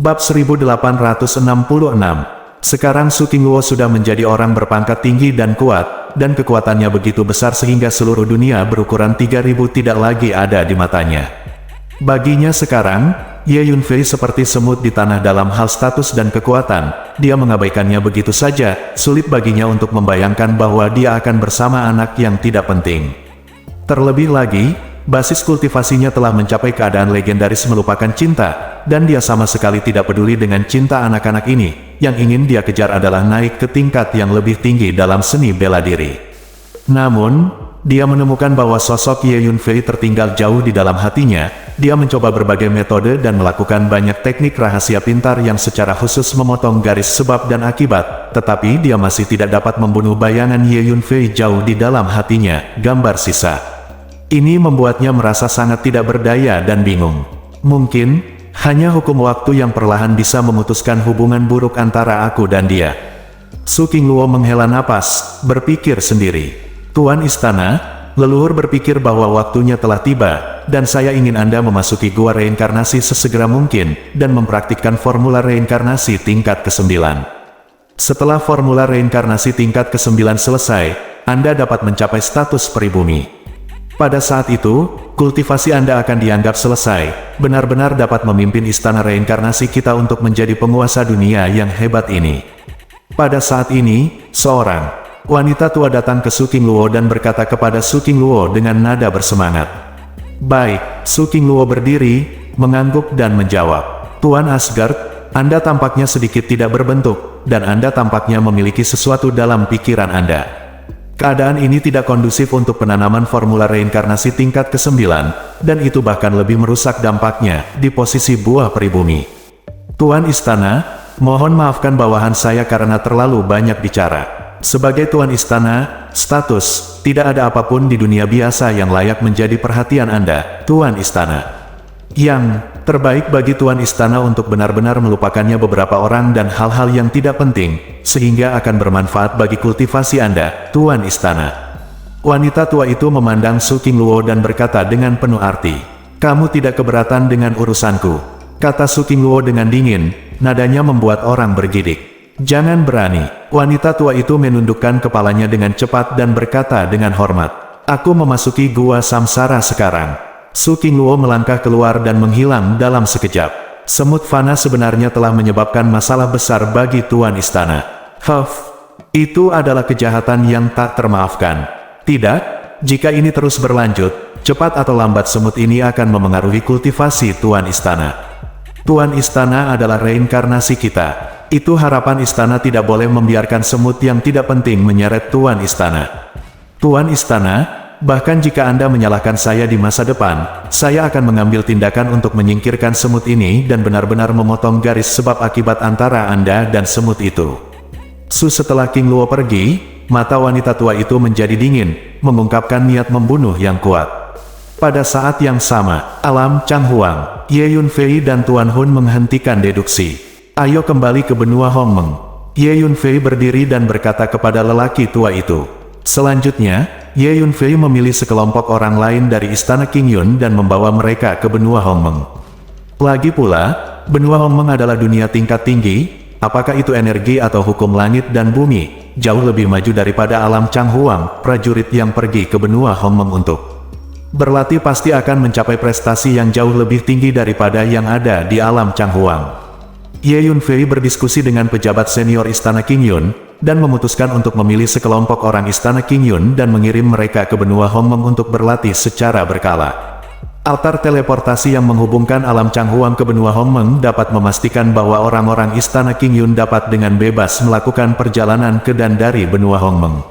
Bab 1866. Sekarang Su Qingluo sudah menjadi orang berpangkat tinggi dan kuat, dan kekuatannya begitu besar sehingga seluruh dunia berukuran 3000 tidak lagi ada di matanya. Baginya sekarang, Ye Yunfei seperti semut di tanah dalam hal status dan kekuatan. Dia mengabaikannya begitu saja, sulit baginya untuk membayangkan bahwa dia akan bersama anak yang tidak penting. Terlebih lagi, basis kultivasinya telah mencapai keadaan legendaris melupakan cinta, dan dia sama sekali tidak peduli dengan cinta anak-anak ini. Yang ingin dia kejar adalah naik ke tingkat yang lebih tinggi dalam seni bela diri. Namun, dia menemukan bahwa sosok Ye Yunfei tertinggal jauh di dalam hatinya. Dia mencoba berbagai metode dan melakukan banyak teknik rahasia pintar yang secara khusus memotong garis sebab dan akibat, tetapi dia masih tidak dapat membunuh bayangan Ye Yunfei jauh di dalam hatinya, gambar sisa. Ini membuatnya merasa sangat tidak berdaya dan bingung. Mungkin hanya hukum waktu yang perlahan bisa memutuskan hubungan buruk antara aku dan dia. Su Qingluo menghela napas, berpikir sendiri. Tuan Istana, leluhur berpikir bahwa waktunya telah tiba, dan saya ingin Anda memasuki gua reinkarnasi sesegera mungkin, dan mempraktikkan formula reinkarnasi tingkat ke-9. Setelah formula reinkarnasi tingkat ke-9 selesai, Anda dapat mencapai status pribumi. Pada saat itu, kultivasi Anda akan dianggap selesai, benar-benar dapat memimpin istana reinkarnasi kita untuk menjadi penguasa dunia yang hebat ini. Pada saat ini, seorang wanita tua datang ke Su Qingluo dan berkata kepada Su Qingluo dengan nada bersemangat. Baik, Su Qingluo berdiri, mengangguk dan menjawab. Tuan Asgard, Anda tampaknya sedikit tidak berbentuk, dan Anda tampaknya memiliki sesuatu dalam pikiran Anda. Keadaan ini tidak kondusif untuk penanaman formula reinkarnasi tingkat ke-9, dan itu bahkan lebih merusak dampaknya di posisi buah pribumi. Tuan Istana, mohon maafkan bawahan saya karena terlalu banyak bicara. Sebagai Tuan Istana, status, tidak ada apapun di dunia biasa yang layak menjadi perhatian Anda, Tuan Istana. Yang terbaik bagi Tuan Istana untuk benar-benar melupakannya beberapa orang dan hal-hal yang tidak penting, sehingga akan bermanfaat bagi kultivasi Anda, Tuan Istana. Wanita tua itu memandang Su Qingluo dan berkata dengan penuh arti. Kamu tidak keberatan dengan urusanku, kata Su Qingluo dengan dingin, nadanya membuat orang bergidik. Jangan berani. Wanita tua itu menundukkan kepalanya dengan cepat dan berkata dengan hormat. Aku memasuki gua samsara sekarang. Su Qingluo melangkah keluar dan menghilang dalam sekejap. Semut fana sebenarnya telah menyebabkan masalah besar bagi Tuan Istana. Itu adalah kejahatan yang tak termaafkan. Tidak, jika ini terus berlanjut, cepat atau lambat semut ini akan memengaruhi kultivasi Tuan Istana. Tuan Istana adalah reinkarnasi kita. Itu harapan Istana tidak boleh membiarkan semut yang tidak penting menyeret Tuan Istana. Tuan Istana, bahkan jika Anda menyalahkan saya di masa depan, saya akan mengambil tindakan untuk menyingkirkan semut ini dan benar-benar memotong garis sebab akibat antara Anda dan semut itu. Setelah Qingluo pergi, mata wanita tua itu menjadi dingin, mengungkapkan niat membunuh yang kuat. Pada saat yang sama, alam Changhuang, Ye Yunfei dan Tuan Hun menghentikan deduksi. Ayo kembali ke benua Hongmeng. Ye Yunfei berdiri dan berkata kepada lelaki tua itu. Selanjutnya, Ye Yunfei memilih sekelompok orang lain dari istana Qingyun dan membawa mereka ke benua Hongmeng. Lagi pula, benua Hongmeng adalah dunia tingkat tinggi, apakah itu energi atau hukum langit dan bumi, jauh lebih maju daripada alam Changhuang. Prajurit yang pergi ke benua Hongmeng untuk berlatih pasti akan mencapai prestasi yang jauh lebih tinggi daripada yang ada di alam Changhuang. Ye Yunfei berdiskusi dengan pejabat senior istana Qingyun, dan memutuskan untuk memilih sekelompok orang istana Qingyun dan mengirim mereka ke benua Hongmeng untuk berlatih secara berkala. Altar teleportasi yang menghubungkan alam Changhuang ke benua Hongmeng dapat memastikan bahwa orang-orang istana Qingyun dapat dengan bebas melakukan perjalanan ke dan dari benua Hongmeng.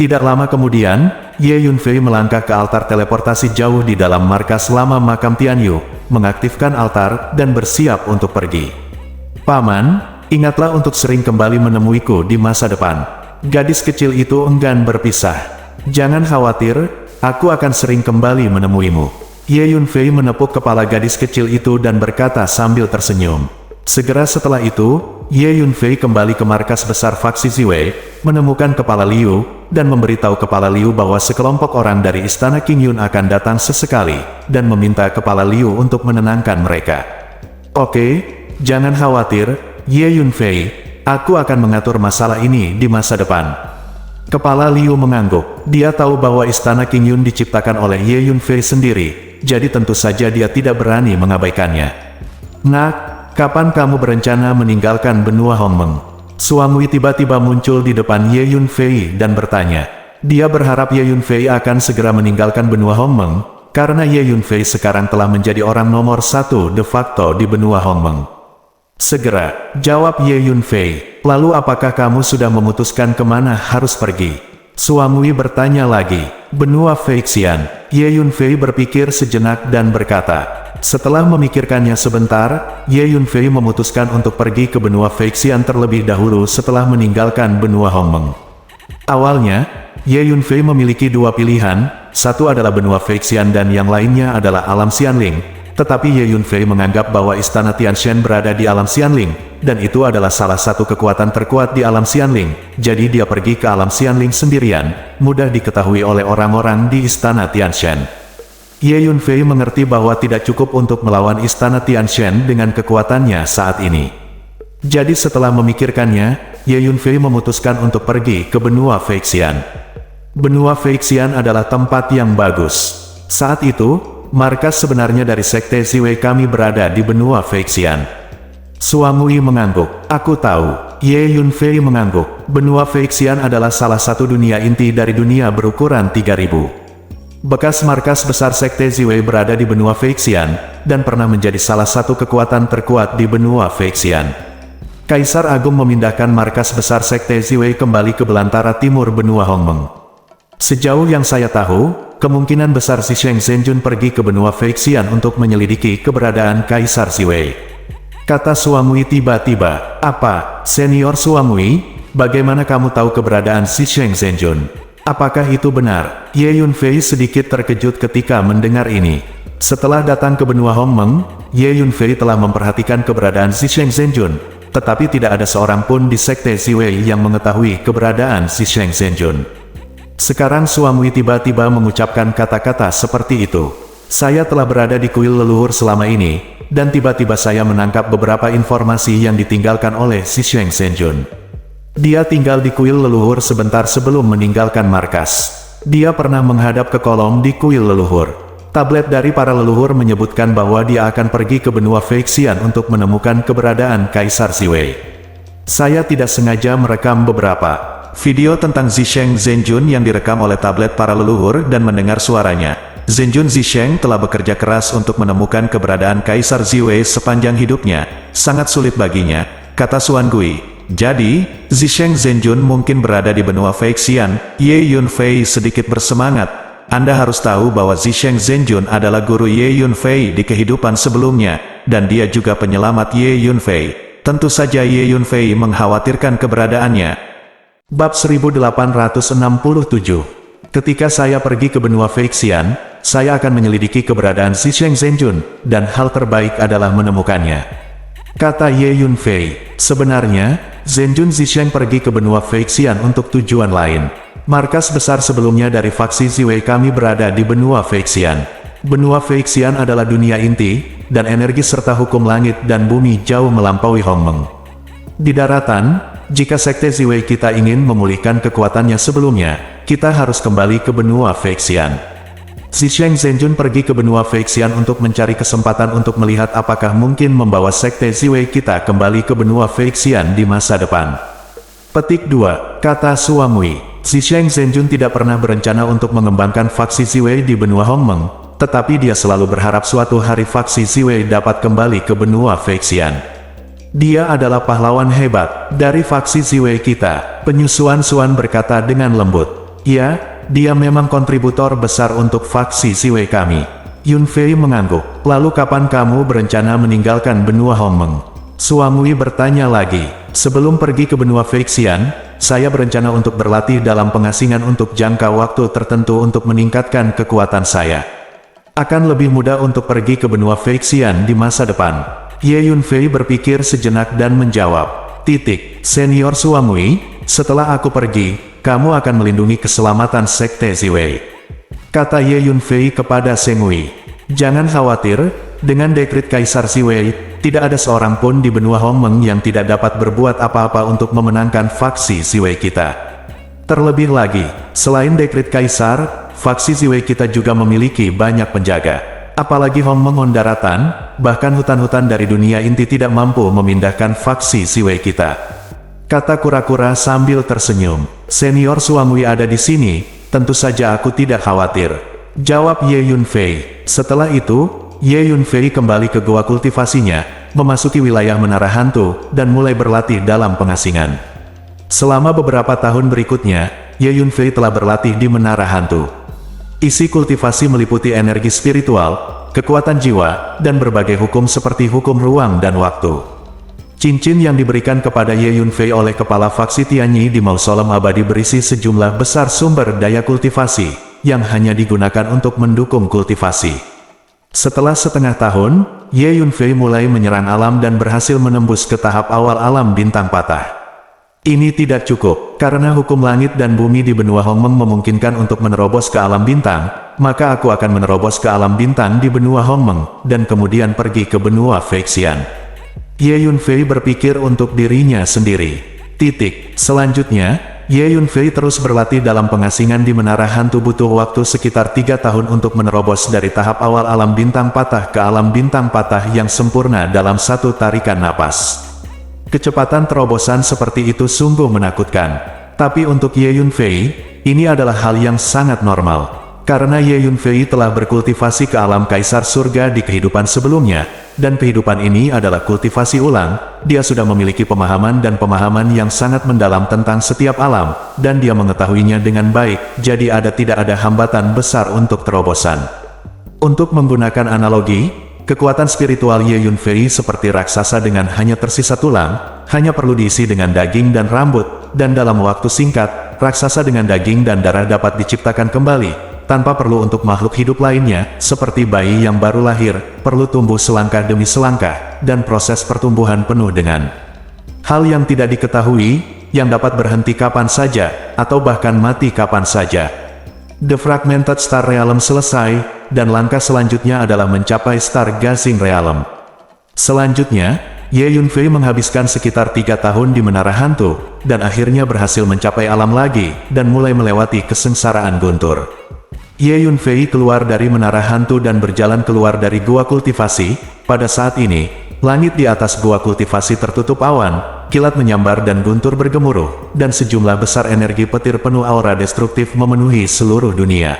Tidak lama kemudian, Ye Yunfei melangkah ke altar teleportasi jauh di dalam markas lama makam Tianyu, mengaktifkan altar, dan bersiap untuk pergi. Paman, ingatlah untuk sering kembali menemuiku di masa depan. Gadis kecil itu enggan berpisah. Jangan khawatir, aku akan sering kembali menemuimu. Ye Yunfei menepuk kepala gadis kecil itu dan berkata sambil tersenyum. Segera setelah itu, Ye Yunfei kembali ke markas besar faksi Ziwei, menemukan kepala Liu, dan memberitahu kepala Liu bahwa sekelompok orang dari istana Qingyun akan datang sesekali, dan meminta kepala Liu untuk menenangkan mereka. Oke, Jangan khawatir, Ye Yunfei, aku akan mengatur masalah ini di masa depan. Kepala Liu mengangguk. Dia tahu bahwa istana King Yun diciptakan oleh Ye Yunfei sendiri, jadi tentu saja dia tidak berani mengabaikannya. Nak, kapan kamu berencana meninggalkan benua Hongmeng? Suang Wei tiba-tiba muncul di depan Ye Yunfei dan bertanya. Dia berharap Ye Yunfei akan segera meninggalkan benua Hongmeng, karena Ye Yunfei sekarang telah menjadi orang nomor 1 de facto di benua Hongmeng. Segera, jawab Ye Yunfei. Lalu apakah kamu sudah memutuskan kemana harus pergi? Suang Wei bertanya lagi. Benua Feixian. Ye Yunfei berpikir sejenak dan berkata. Setelah memikirkannya sebentar, Ye Yunfei memutuskan untuk pergi ke benua Feixian terlebih dahulu setelah meninggalkan benua Hongmeng. Awalnya, Ye Yunfei memiliki dua pilihan, satu adalah benua Feixian dan yang lainnya adalah alam Xianling. Tetapi Ye Yunfei menganggap bahwa istana Tianshan berada di alam Xianling, dan itu adalah salah satu kekuatan terkuat di alam Xianling. Jadi dia pergi ke alam Xianling sendirian, mudah diketahui oleh orang-orang di istana Tianshan. Ye Yunfei mengerti bahwa tidak cukup untuk melawan istana Tianshan dengan kekuatannya saat ini. Jadi setelah memikirkannya, Ye Yunfei memutuskan untuk pergi ke benua Feixian. Benua Feixian adalah tempat yang bagus. Saat itu, markas sebenarnya dari Sekte Ziwei kami berada di benua Feixian. Suang Wei mengangguk. Aku tahu. Ye Yunfei mengangguk. Benua Feixian adalah salah satu dunia inti dari dunia berukuran 3000. Bekas markas besar Sekte Ziwei berada di benua Feixian, dan pernah menjadi salah satu kekuatan terkuat di benua Feixian. Kaisar Agung memindahkan markas besar Sekte Ziwei kembali ke belantara timur benua Hongmeng. Sejauh yang saya tahu, kemungkinan besar Zisheng Zhenjun pergi ke benua Feixian untuk menyelidiki keberadaan Kaisar Ziwei. Kata Suang Wei tiba-tiba. Apa, Senior Suang Wei? Bagaimana kamu tahu keberadaan Zisheng Zhenjun? Apakah itu benar? Ye Yunfei sedikit terkejut ketika mendengar ini. Setelah datang ke benua Hongmeng, Ye Yunfei telah memperhatikan keberadaan Zisheng Zhenjun, tetapi tidak ada seorang pun di Sekte Ziwei yang mengetahui keberadaan Zisheng Zhenjun. Sekarang Suang Wei tiba-tiba mengucapkan kata-kata seperti itu. Saya telah berada di kuil leluhur selama ini, dan tiba-tiba saya menangkap beberapa informasi yang ditinggalkan oleh Zisheng Zhenjun. Dia tinggal di kuil leluhur sebentar sebelum meninggalkan markas. Dia pernah menghadap ke kolom di kuil leluhur. Tablet dari para leluhur menyebutkan bahwa dia akan pergi ke benua Feixian untuk menemukan keberadaan Kaisar Ziwei. Saya tidak sengaja merekam beberapa video tentang Zisheng Zhenjun yang direkam oleh tablet para leluhur dan mendengar suaranya. Zhenjun Zisheng telah bekerja keras untuk menemukan keberadaan Kaisar Ziwei sepanjang hidupnya. Sangat sulit baginya, kata Suan Gui. Jadi, Zisheng Zhenjun mungkin berada di benua Feixian. Ye Yunfei sedikit bersemangat. Anda harus tahu bahwa Zisheng Zhenjun adalah guru Ye Yunfei di kehidupan sebelumnya, dan dia juga penyelamat Ye Yunfei. Tentu saja Ye Yunfei mengkhawatirkan keberadaannya. Bab 1867. Ketika saya pergi ke benua Feixian, saya akan menyelidiki keberadaan Zisheng Zhenjun, dan hal terbaik adalah menemukannya. Kata Ye Yunfei. Sebenarnya, Zhenjun Zisheng pergi ke benua Feixian untuk tujuan lain. Markas besar sebelumnya dari faksi Ziwei kami berada di benua Feixian. Benua Feixian adalah dunia inti, dan energi serta hukum langit dan bumi jauh melampaui Hongmeng. Di daratan, jika Sekte Ziwei kita ingin memulihkan kekuatannya sebelumnya, kita harus kembali ke benua Feixian. Zisheng Zhenjun pergi ke benua Feixian untuk mencari kesempatan untuk melihat apakah mungkin membawa Sekte Ziwei kita kembali ke benua Feixian di masa depan. Petik 2, kata Suang Wei. Zisheng Zhenjun tidak pernah berencana untuk mengembangkan faksi Ziwei di benua Hongmeng, tetapi dia selalu berharap suatu hari faksi Ziwei dapat kembali ke benua Feixian. Dia adalah pahlawan hebat dari faksi Ziwei kita, penyusuan Suan berkata dengan lembut. Ya, dia memang kontributor besar untuk faksi Ziwei kami. Yunfei mengangguk. Lalu kapan kamu berencana meninggalkan benua Hongmeng? Suang Wei bertanya lagi. Sebelum pergi ke benua Feixian, saya berencana untuk berlatih dalam pengasingan untuk jangka waktu tertentu untuk meningkatkan kekuatan saya. Akan lebih mudah untuk pergi ke benua Feixian di masa depan. Ye Yunfei berpikir sejenak dan menjawab. Senior Suang Wei, setelah aku pergi, kamu akan melindungi keselamatan Sekte Ziwei. Kata Ye Yunfei kepada Seng Wei. Jangan khawatir, dengan dekrit Kaisar Siwei, tidak ada seorang pun di benua Hongmeng yang tidak dapat berbuat apa-apa untuk memenangkan faksi Siwei kita. Terlebih lagi, selain dekrit Kaisar, faksi Siwei kita juga memiliki banyak penjaga. Apalagi Hongmeng daratan, bahkan hutan-hutan dari dunia inti tidak mampu memindahkan faksi Siwei kita. Kata kura-kura sambil tersenyum. Senior Suamui ada di sini, tentu saja aku tidak khawatir. Jawab Ye Yunfei. Setelah itu, Ye Yunfei kembali ke goa kultivasinya, memasuki wilayah menara hantu, dan mulai berlatih dalam pengasingan. Selama beberapa tahun berikutnya, Ye Yunfei telah berlatih di menara hantu. Isi kultivasi meliputi energi spiritual, kekuatan jiwa, dan berbagai hukum seperti hukum ruang dan waktu. Cincin yang diberikan kepada Ye Yunfei oleh kepala faksi Tianyi di mausolem abadi berisi sejumlah besar sumber daya kultivasi, yang hanya digunakan untuk mendukung kultivasi. Setelah setengah tahun, Ye Yunfei mulai menyerang alam dan berhasil menembus ke tahap awal alam bintang patah. Ini tidak cukup, karena hukum langit dan bumi di benua Hongmeng memungkinkan untuk menerobos ke alam bintang, maka aku akan menerobos ke alam bintang di benua Hongmeng, dan kemudian pergi ke benua Feixian. Ye Yunfei berpikir untuk dirinya sendiri. Selanjutnya, Ye Yunfei terus berlatih dalam pengasingan di menara hantu butuh waktu sekitar 3 tahun untuk menerobos dari tahap awal alam bintang patah ke alam bintang patah yang sempurna dalam satu tarikan napas. Kecepatan terobosan seperti itu sungguh menakutkan. Tapi untuk Ye Yunfei, ini adalah hal yang sangat normal. Karena Ye Yunfei telah berkultivasi ke alam kaisar surga di kehidupan sebelumnya, dan kehidupan ini adalah kultivasi ulang, dia sudah memiliki pemahaman yang sangat mendalam tentang setiap alam, dan dia mengetahuinya dengan baik, jadi tidak ada hambatan besar untuk terobosan. Untuk menggunakan analogi, kekuatan spiritual Ye Yunfei seperti raksasa dengan hanya tersisa tulang, hanya perlu diisi dengan daging dan rambut, dan dalam waktu singkat, raksasa dengan daging dan darah dapat diciptakan kembali, tanpa perlu untuk makhluk hidup lainnya, seperti bayi yang baru lahir, perlu tumbuh selangkah demi selangkah, dan proses pertumbuhan penuh dengan hal yang tidak diketahui, yang dapat berhenti kapan saja, atau bahkan mati kapan saja. The Fragmented Star Realm selesai, dan langkah selanjutnya adalah mencapai Star Gazing Realm. Selanjutnya, Ye Yunfei menghabiskan sekitar 3 tahun di menara hantu, dan akhirnya berhasil mencapai alam lagi, dan mulai melewati kesengsaraan guntur. Ye Yunfei keluar dari menara hantu dan berjalan keluar dari gua kultivasi. Pada saat ini, langit di atas gua kultivasi tertutup awan, kilat menyambar dan guntur bergemuruh, dan sejumlah besar energi petir penuh aura destruktif memenuhi seluruh dunia.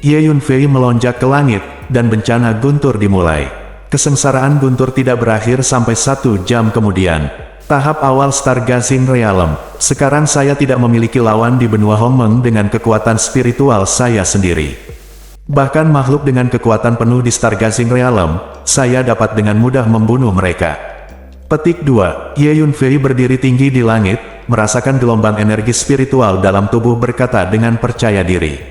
Ye Yunfei melonjak ke langit, dan bencana guntur dimulai. Kesengsaraan guntur tidak berakhir sampai 1 jam kemudian. Tahap awal Star Gazing Realm. Sekarang saya tidak memiliki lawan di benua Hongmeng dengan kekuatan spiritual saya sendiri. Bahkan makhluk dengan kekuatan penuh di Star Gazing Realm, saya dapat dengan mudah membunuh mereka. Petik 2. Ye Yunfei berdiri tinggi di langit, merasakan gelombang energi spiritual dalam tubuh berkata dengan percaya diri.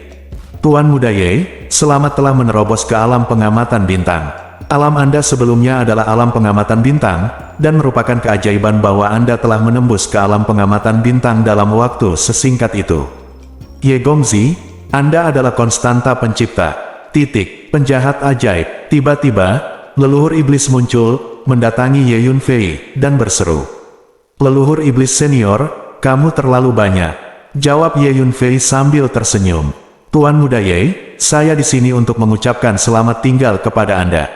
Tuan Muda Ye, selamat telah menerobos ke alam pengamatan bintang. Alam Anda sebelumnya adalah alam pengamatan bintang, dan merupakan keajaiban bahwa Anda telah menembus ke alam pengamatan bintang dalam waktu sesingkat itu. Ye Gongzi, Anda adalah konstanta pencipta. Penjahat ajaib. Tiba-tiba, leluhur iblis muncul, mendatangi Ye Yunfei, dan berseru. Leluhur iblis senior, kamu terlalu banyak. Jawab Ye Yunfei sambil tersenyum. Tuan Muda Ye, saya di sini untuk mengucapkan selamat tinggal kepada Anda.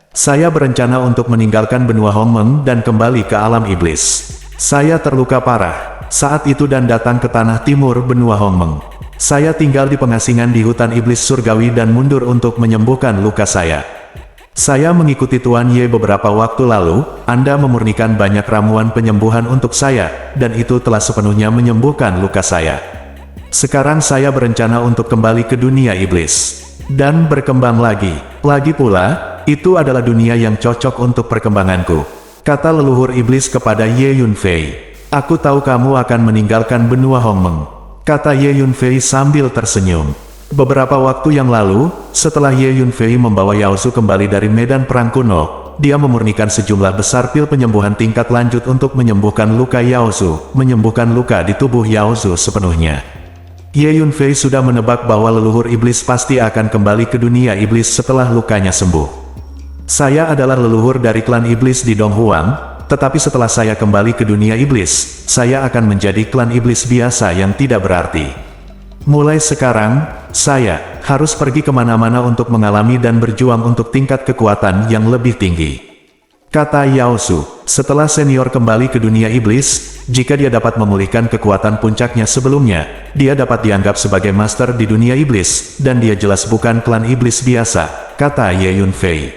Saya berencana untuk meninggalkan benua Hongmeng dan kembali ke alam iblis. Saya terluka parah saat itu dan datang ke tanah timur benua Hongmeng. Saya tinggal di pengasingan di hutan iblis surgawi dan mundur untuk menyembuhkan luka saya. Saya mengikuti Tuan Ye beberapa waktu lalu. Anda memurnikan banyak ramuan penyembuhan untuk saya, dan itu telah sepenuhnya menyembuhkan luka saya. Sekarang saya berencana untuk kembali ke dunia iblis dan berkembang lagi. Lagi pula, itu adalah dunia yang cocok untuk perkembanganku, kata leluhur iblis kepada Ye Yunfei. Aku tahu kamu akan meninggalkan benua Hongmeng, kata Ye Yunfei sambil tersenyum. Beberapa waktu yang lalu, setelah Ye Yunfei membawa Yaozu kembali dari medan perang kuno, dia memurnikan sejumlah besar pil penyembuhan tingkat lanjut untuk menyembuhkan luka Yaozu, menyembuhkan luka di tubuh Yaozu sepenuhnya. Ye Yunfei sudah menebak bahwa leluhur iblis pasti akan kembali ke dunia iblis setelah lukanya sembuh. Saya adalah leluhur dari klan iblis di Donghuang, tetapi setelah saya kembali ke dunia iblis, saya akan menjadi klan iblis biasa yang tidak berarti. Mulai sekarang, saya harus pergi kemana-mana untuk mengalami dan berjuang untuk tingkat kekuatan yang lebih tinggi. Kata Yao Su, setelah senior kembali ke dunia iblis, jika dia dapat memulihkan kekuatan puncaknya sebelumnya, dia dapat dianggap sebagai master di dunia iblis, dan dia jelas bukan klan iblis biasa, kata Ye Yunfei.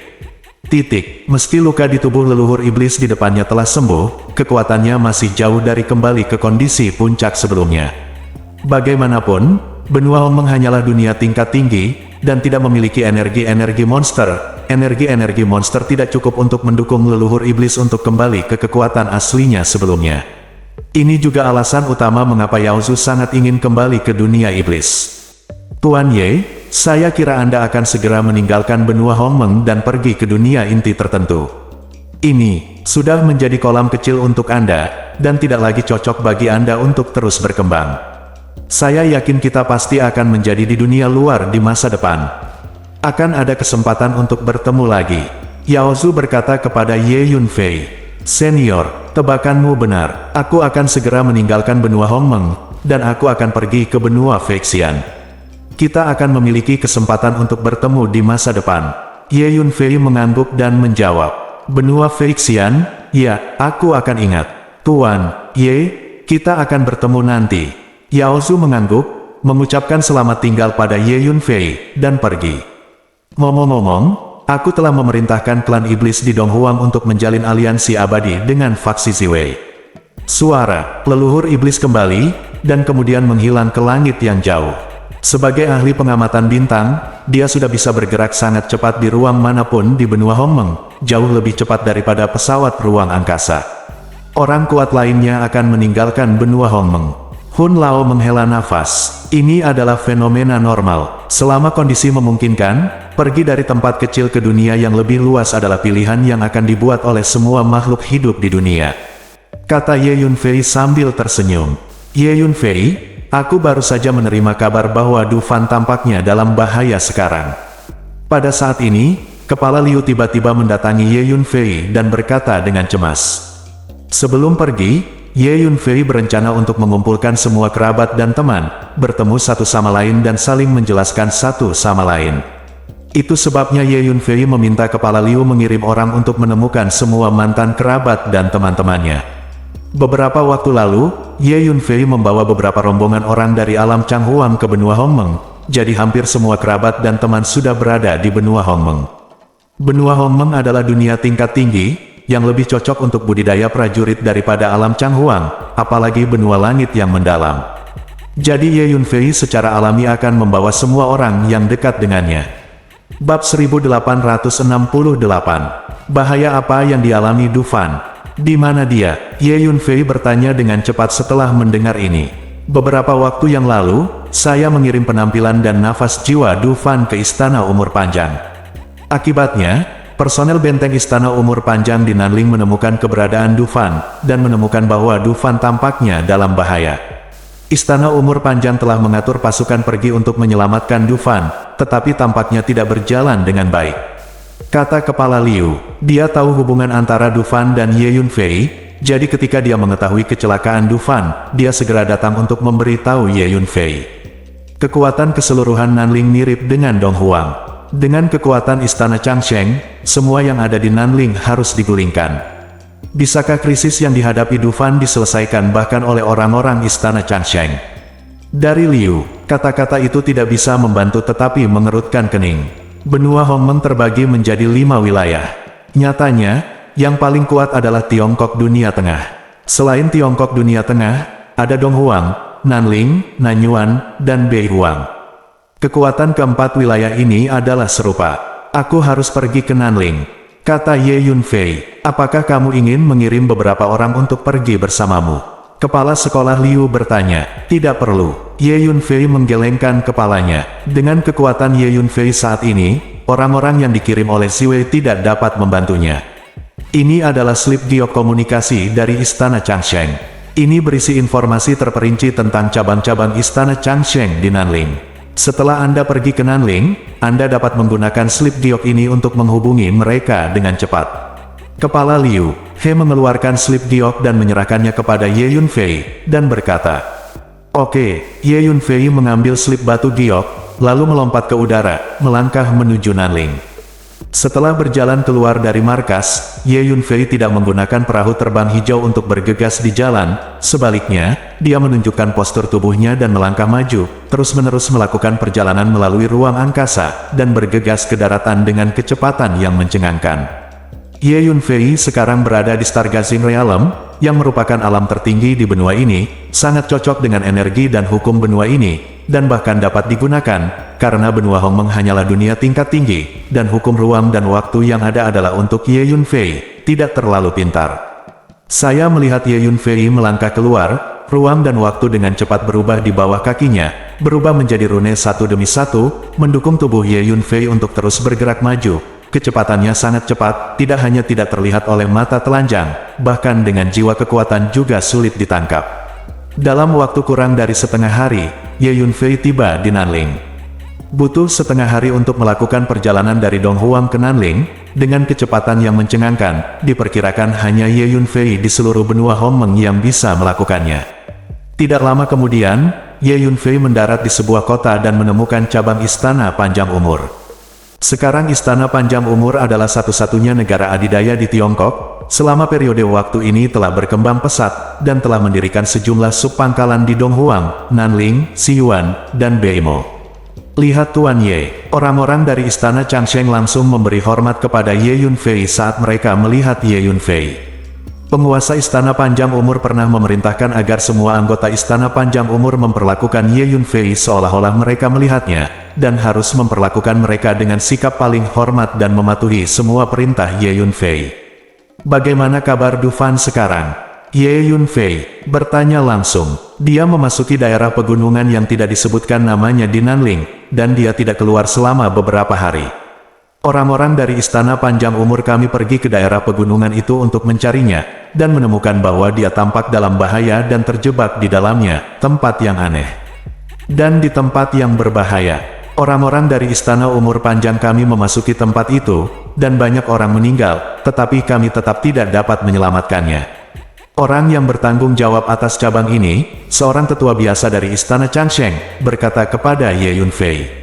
Meski luka di tubuh leluhur iblis di depannya telah sembuh, kekuatannya masih jauh dari kembali ke kondisi puncak sebelumnya. Bagaimanapun, benua Hongmeng hanyalah dunia tingkat tinggi, dan tidak memiliki energi-energi monster. Energi-energi monster tidak cukup untuk mendukung leluhur iblis untuk kembali ke kekuatan aslinya sebelumnya. Ini juga alasan utama mengapa Yao Zu sangat ingin kembali ke dunia iblis. Tuan Ye, saya kira Anda akan segera meninggalkan benua Hongmeng dan pergi ke dunia inti tertentu. Ini sudah menjadi kolam kecil untuk Anda, dan tidak lagi cocok bagi Anda untuk terus berkembang. Saya yakin kita pasti akan menjadi di dunia luar di masa depan. Akan ada kesempatan untuk bertemu lagi. Yao Zu berkata kepada Ye Yunfei, Senior, tebakanmu benar. Aku akan segera meninggalkan benua Hongmeng, dan aku akan pergi ke benua Feixian. Kita akan memiliki kesempatan untuk bertemu di masa depan. Ye Yunfei mengangguk dan menjawab, benua Feixian? Ya, aku akan ingat. Tuan Ye, kita akan bertemu nanti. Yao Zu mengangguk, mengucapkan selamat tinggal pada Ye Yunfei, dan pergi. Ngomong-ngomong, aku telah memerintahkan klan iblis di Donghuang untuk menjalin aliansi abadi dengan faksi Ziwei. Suara leluhur iblis kembali, dan kemudian menghilang ke langit yang jauh. Sebagai ahli pengamatan bintang, dia sudah bisa bergerak sangat cepat di ruang manapun di benua Hongmeng, jauh lebih cepat daripada pesawat ruang angkasa. Orang kuat lainnya akan meninggalkan benua Hongmeng. Hun Lao menghela nafas. Ini adalah fenomena normal. Selama kondisi memungkinkan, pergi dari tempat kecil ke dunia yang lebih luas adalah pilihan yang akan dibuat oleh semua makhluk hidup di dunia. Kata Ye Yunfei sambil tersenyum. Ye Yunfei, aku baru saja menerima kabar bahwa Du Fan tampaknya dalam bahaya sekarang. Pada saat ini, kepala Liu tiba-tiba mendatangi Ye Yunfei dan berkata dengan cemas. Sebelum pergi, Ye Yunfei berencana untuk mengumpulkan semua kerabat dan teman, bertemu satu sama lain dan saling menjelaskan satu sama lain. Itu sebabnya Ye Yunfei meminta kepala Liu mengirim orang untuk menemukan semua mantan kerabat dan teman-temannya. Beberapa waktu lalu, Ye Yunfei membawa beberapa rombongan orang dari alam Changhuang ke benua Hongmeng, jadi hampir semua kerabat dan teman sudah berada di benua Hongmeng. Benua Hongmeng adalah dunia tingkat tinggi, yang lebih cocok untuk budidaya prajurit daripada alam Changhuang, apalagi benua langit yang mendalam. Jadi Ye Yunfei secara alami akan membawa semua orang yang dekat dengannya. Bab 1868. Bahaya apa yang dialami Du Fan? Di mana dia? Ye Yunfei bertanya dengan cepat setelah mendengar ini. Beberapa waktu yang lalu, saya mengirim penampilan dan nafas jiwa Du Fan ke Istana Umur Panjang. Akibatnya, personel benteng Istana Umur Panjang di Nanling menemukan keberadaan Du Fan, dan menemukan bahwa Du Fan tampaknya dalam bahaya. Istana Umur Panjang telah mengatur pasukan pergi untuk menyelamatkan Du Fan, tetapi tampaknya tidak berjalan dengan baik. Kata kepala Liu, dia tahu hubungan antara Du Fan dan Ye Yunfei, jadi ketika dia mengetahui kecelakaan Du Fan, dia segera datang untuk memberitahu Ye Yunfei. Kekuatan keseluruhan Nanling mirip dengan Donghuang. Dengan kekuatan Istana Changsheng, semua yang ada di Nanling harus digulingkan. Bisakah krisis yang dihadapi Du Fan diselesaikan bahkan oleh orang-orang Istana Changsheng? Dari Liu, kata-kata itu tidak bisa membantu tetapi mengerutkan kening. Benua Hongmeng terbagi menjadi 5 wilayah. Nyatanya, yang paling kuat adalah Tiongkok Dunia Tengah. Selain Tiongkok Dunia Tengah, ada Donghuang, Nanling, Nanyuan, dan Beihuang. Kekuatan keempat wilayah ini adalah serupa. Aku harus pergi ke Nanling. Kata Ye Yunfei, apakah kamu ingin mengirim beberapa orang untuk pergi bersamamu? Kepala sekolah Liu bertanya, tidak perlu. Ye Yunfei menggelengkan kepalanya. Dengan kekuatan Ye Yunfei saat ini, orang-orang yang dikirim oleh Ziwei tidak dapat membantunya. Ini adalah slip giok komunikasi dari Istana Changsheng. Ini berisi informasi terperinci tentang cabang-cabang Istana Changsheng di Nanling. Setelah Anda pergi ke Nanling, Anda dapat menggunakan slip giok ini untuk menghubungi mereka dengan cepat. Kepala Liu He mengeluarkan slip giok dan menyerahkannya kepada Ye Yunfei, dan berkata, "Oke." Ye Yunfei mengambil slip batu giok, lalu melompat ke udara, melangkah menuju Nanling. Setelah berjalan keluar dari markas, Ye Yunfei tidak menggunakan perahu terbang hijau untuk bergegas di jalan. Sebaliknya, dia menunjukkan postur tubuhnya dan melangkah maju, terus-menerus melakukan perjalanan melalui ruang angkasa, dan bergegas ke daratan dengan kecepatan yang mencengangkan. Ye Yunfei sekarang berada di Stargazing Realm, yang merupakan alam tertinggi di benua ini, sangat cocok dengan energi dan hukum benua ini, dan bahkan dapat digunakan, karena benua Hongmeng hanyalah dunia tingkat tinggi, dan hukum ruang dan waktu yang ada adalah untuk Ye Yunfei, tidak terlalu pintar. Saya melihat Ye Yunfei melangkah keluar, ruang dan waktu dengan cepat berubah di bawah kakinya, berubah menjadi rune satu demi satu, mendukung tubuh Ye Yunfei untuk terus bergerak maju. Kecepatannya sangat cepat, tidak hanya tidak terlihat oleh mata telanjang, bahkan dengan jiwa kekuatan juga sulit ditangkap. Dalam waktu kurang dari setengah hari, Ye Yunfei tiba di Nanling. Butuh setengah hari untuk melakukan perjalanan dari Donghuang ke Nanling, dengan kecepatan yang mencengangkan, diperkirakan hanya Ye Yunfei di seluruh benua Hongmeng yang bisa melakukannya. Tidak lama kemudian, Ye Yunfei mendarat di sebuah kota dan menemukan cabang Istana Panjang Umur. Sekarang Istana Panjang Umur adalah satu-satunya negara adidaya di Tiongkok. Selama periode waktu ini telah berkembang pesat, dan telah mendirikan sejumlah subpangkalan di Donghuang, Nanling, Siyuan, dan Beimo. Lihat Tuan Ye. Orang-orang dari Istana Changsheng langsung memberi hormat kepada Ye Yunfei saat mereka melihat Ye Yunfei. Penguasa Istana Panjang Umur pernah memerintahkan agar semua anggota Istana Panjang Umur memperlakukan Ye Yunfei seolah-olah mereka melihatnya, dan harus memperlakukan mereka dengan sikap paling hormat dan mematuhi semua perintah Ye Yunfei. "Bagaimana kabar Dufan sekarang?" Ye Yunfei bertanya langsung. Dia memasuki daerah pegunungan yang tidak disebutkan namanya di Nanling, dan dia tidak keluar selama beberapa hari. Orang-orang dari Istana Panjang Umur kami pergi ke daerah pegunungan itu untuk mencarinya, dan menemukan bahwa dia tampak dalam bahaya dan terjebak di dalamnya, tempat yang aneh. Dan di tempat yang berbahaya, orang-orang dari Istana Umur Panjang kami memasuki tempat itu, dan banyak orang meninggal, tetapi kami tetap tidak dapat menyelamatkannya. Orang yang bertanggung jawab atas cabang ini, seorang tetua biasa dari Istana Changsheng, berkata kepada Ye Yunfei.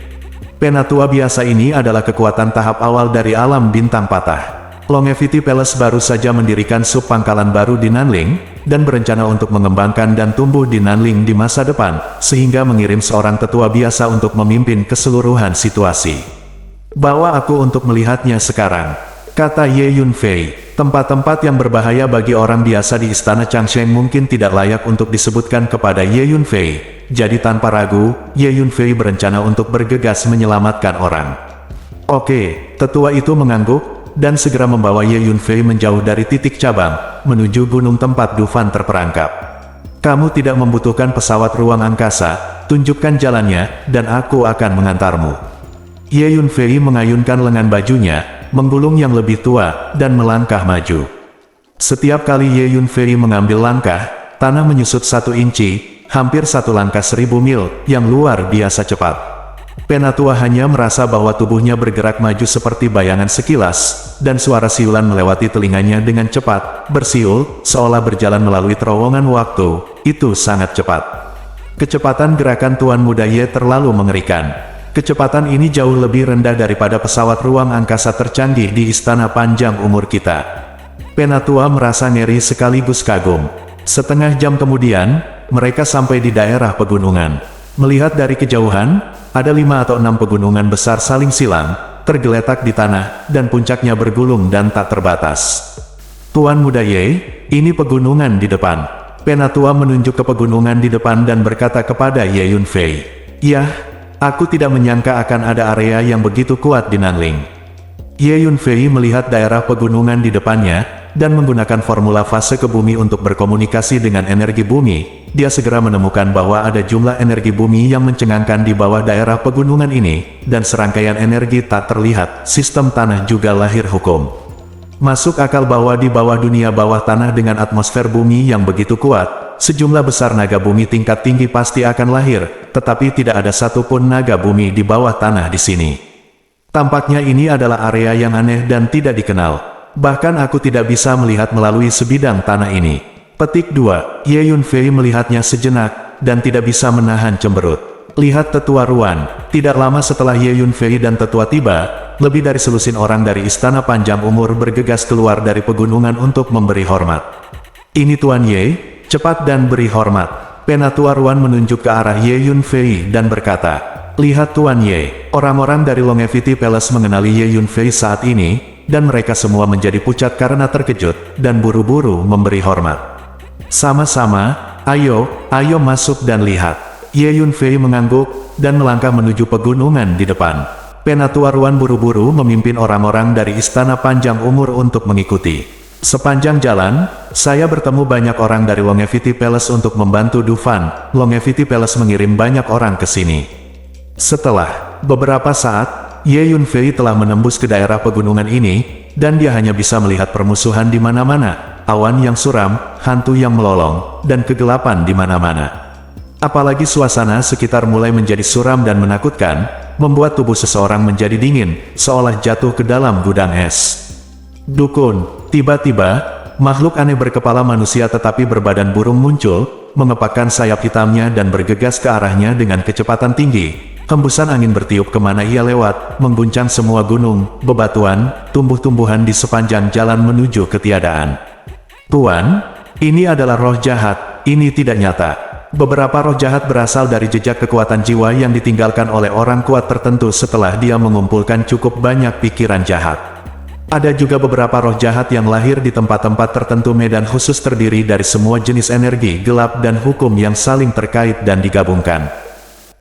Penatua biasa ini adalah kekuatan tahap awal dari alam bintang patah. Longevity Palace baru saja mendirikan subpangkalan baru di Nanling, dan berencana untuk mengembangkan dan tumbuh di Nanling di masa depan, sehingga mengirim seorang tetua biasa untuk memimpin keseluruhan situasi. "Bawa aku untuk melihatnya sekarang," kata Ye Yunfei. Tempat-tempat yang berbahaya bagi orang biasa di Istana Changsheng mungkin tidak layak untuk disebutkan kepada Ye Yunfei. Jadi tanpa ragu, Ye Yunfei berencana untuk bergegas menyelamatkan orang. "Oke." Tetua itu mengangguk, dan segera membawa Ye Yunfei menjauh dari titik cabang, menuju gunung tempat Dufan terperangkap. "Kamu tidak membutuhkan pesawat ruang angkasa, tunjukkan jalannya, dan aku akan mengantarmu." Ye Yunfei mengayunkan lengan bajunya, menggulung yang lebih tua, dan melangkah maju. Setiap kali Ye Yunfei mengambil langkah, tanah menyusut 1 inci, hampir 1 langkah 1000 mil, yang luar biasa cepat. Penatua hanya merasa bahwa tubuhnya bergerak maju seperti bayangan sekilas, dan suara siulan melewati telinganya dengan cepat, bersiul, seolah berjalan melalui terowongan waktu. Itu sangat cepat. Kecepatan gerakan Tuan Muda Ye terlalu mengerikan. Kecepatan ini jauh lebih rendah daripada pesawat ruang angkasa tercanggih di Istana Panjang Umur kita. Penatua merasa ngeri sekaligus kagum. Setengah jam kemudian, mereka sampai di daerah pegunungan. Melihat dari kejauhan, ada 5 atau 6 pegunungan besar saling silang, tergeletak di tanah, dan puncaknya bergulung dan tak terbatas. "Tuan Muda Ye, ini pegunungan di depan." Penatua menunjuk ke pegunungan di depan dan berkata kepada Ye Yunfei. "Yah, aku tidak menyangka akan ada area yang begitu kuat di Nanling." Ye Yunfei melihat daerah pegunungan di depannya, dan menggunakan formula fase ke bumi untuk berkomunikasi dengan energi bumi. Dia segera menemukan bahwa ada jumlah energi bumi yang mencengangkan di bawah daerah pegunungan ini, dan serangkaian energi tak terlihat. Sistem tanah juga lahir hukum. Masuk akal bahwa di bawah dunia bawah tanah dengan atmosfer bumi yang begitu kuat, sejumlah besar naga bumi tingkat tinggi pasti akan lahir, tetapi tidak ada satupun naga bumi di bawah tanah di sini. Tampaknya ini adalah area yang aneh dan tidak dikenal. Bahkan aku tidak bisa melihat melalui sebidang tanah ini. Petik 2. Ye Yunfei melihatnya sejenak, dan tidak bisa menahan cemberut. Lihat Tetua Ruan. Tidak lama setelah Ye Yunfei dan Tetua tiba, lebih dari selusin orang dari Istana Panjang Umur bergegas keluar dari pegunungan untuk memberi hormat. Ini Tuan Ye, cepat dan beri hormat. Penatua Ruan menunjuk ke arah Ye Yunfei dan berkata, lihat Tuan Ye, orang-orang dari Longevity Palace mengenali Ye Yunfei saat ini, dan mereka semua menjadi pucat karena terkejut, dan buru-buru memberi hormat. Sama-sama, ayo masuk dan lihat. Ye Yunfei mengangguk, dan melangkah menuju pegunungan di depan. Penatua Ruan buru-buru memimpin orang-orang dari Istana Panjang Umur untuk mengikuti. Sepanjang jalan, saya bertemu banyak orang dari Longevity Palace untuk membantu Dufan. Longevity Palace mengirim banyak orang ke sini. Setelah beberapa saat, Ye Yunfei telah menembus ke daerah pegunungan ini, dan dia hanya bisa melihat permusuhan di mana-mana, awan yang suram, hantu yang melolong, dan kegelapan di mana-mana. Apalagi suasana sekitar mulai menjadi suram dan menakutkan, membuat tubuh seseorang menjadi dingin, seolah jatuh ke dalam gudang es. Dukun, tiba-tiba, makhluk aneh berkepala manusia tetapi berbadan burung muncul, mengepakkan sayap hitamnya dan bergegas ke arahnya dengan kecepatan tinggi. Hembusan angin bertiup kemana ia lewat, mengguncang semua gunung, bebatuan, tumbuh-tumbuhan di sepanjang jalan menuju ketiadaan. Tuan, ini adalah roh jahat, ini tidak nyata. Beberapa roh jahat berasal dari jejak kekuatan jiwa yang ditinggalkan oleh orang kuat tertentu setelah dia mengumpulkan cukup banyak pikiran jahat. Ada juga beberapa roh jahat yang lahir di tempat-tempat tertentu. Medan khusus terdiri dari semua jenis energi gelap dan hukum yang saling terkait dan digabungkan.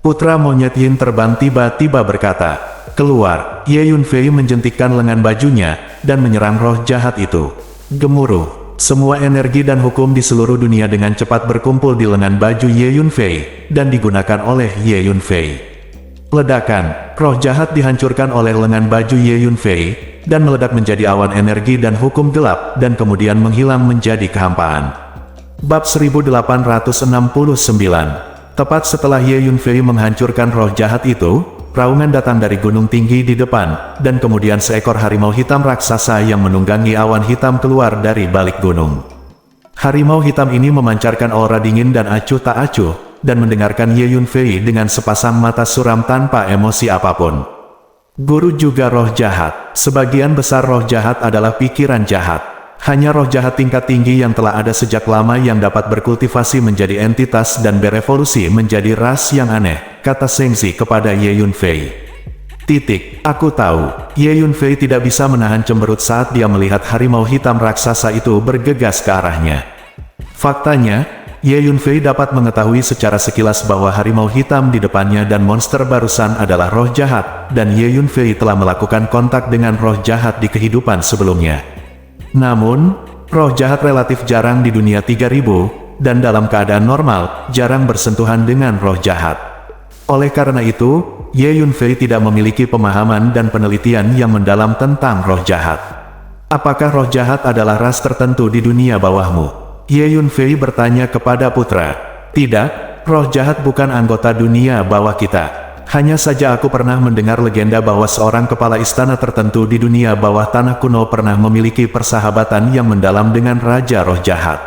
Putra monyet Yin terbang tiba-tiba berkata, keluar. Ye Yunfei menjentikkan lengan bajunya, dan menyerang roh jahat itu. Gemuruh. Semua energi dan hukum di seluruh dunia dengan cepat berkumpul di lengan baju Ye Yunfei, dan digunakan oleh Ye Yunfei. Ledakan, roh jahat dihancurkan oleh lengan baju Ye Yunfei, dan meledak menjadi awan energi dan hukum gelap, dan kemudian menghilang menjadi kehampaan. Bab 1869. Tepat setelah Ye Yunfei menghancurkan roh jahat itu, raungan datang dari gunung tinggi di depan, dan kemudian seekor harimau hitam raksasa yang menunggangi awan hitam keluar dari balik gunung. Harimau hitam ini memancarkan aura dingin dan acuh tak acuh, dan mendengarkan Ye Yunfei dengan sepasang mata suram tanpa emosi apapun. Guru juga roh jahat. Sebagian besar roh jahat adalah pikiran jahat. Hanya roh jahat tingkat tinggi yang telah ada sejak lama yang dapat berkultivasi menjadi entitas dan berevolusi menjadi ras yang aneh, kata Sengzi kepada Ye Yunfei. Aku tahu, Ye Yunfei tidak bisa menahan cemberut saat dia melihat harimau hitam raksasa itu bergegas ke arahnya. Faktanya, Ye Yunfei dapat mengetahui secara sekilas bahwa harimau hitam di depannya dan monster barusan adalah roh jahat, dan Ye Yunfei telah melakukan kontak dengan roh jahat di kehidupan sebelumnya. Namun, roh jahat relatif jarang di dunia 3000, dan dalam keadaan normal, jarang bersentuhan dengan roh jahat. Oleh karena itu, Ye Yunfei tidak memiliki pemahaman dan penelitian yang mendalam tentang roh jahat. Apakah roh jahat adalah ras tertentu di dunia bawahmu? Ye Yunfei bertanya kepada putra. Tidak, roh jahat bukan anggota dunia bawah kita. Hanya saja aku pernah mendengar legenda bahwa seorang kepala istana tertentu di dunia bawah tanah kuno pernah memiliki persahabatan yang mendalam dengan Raja Roh Jahat.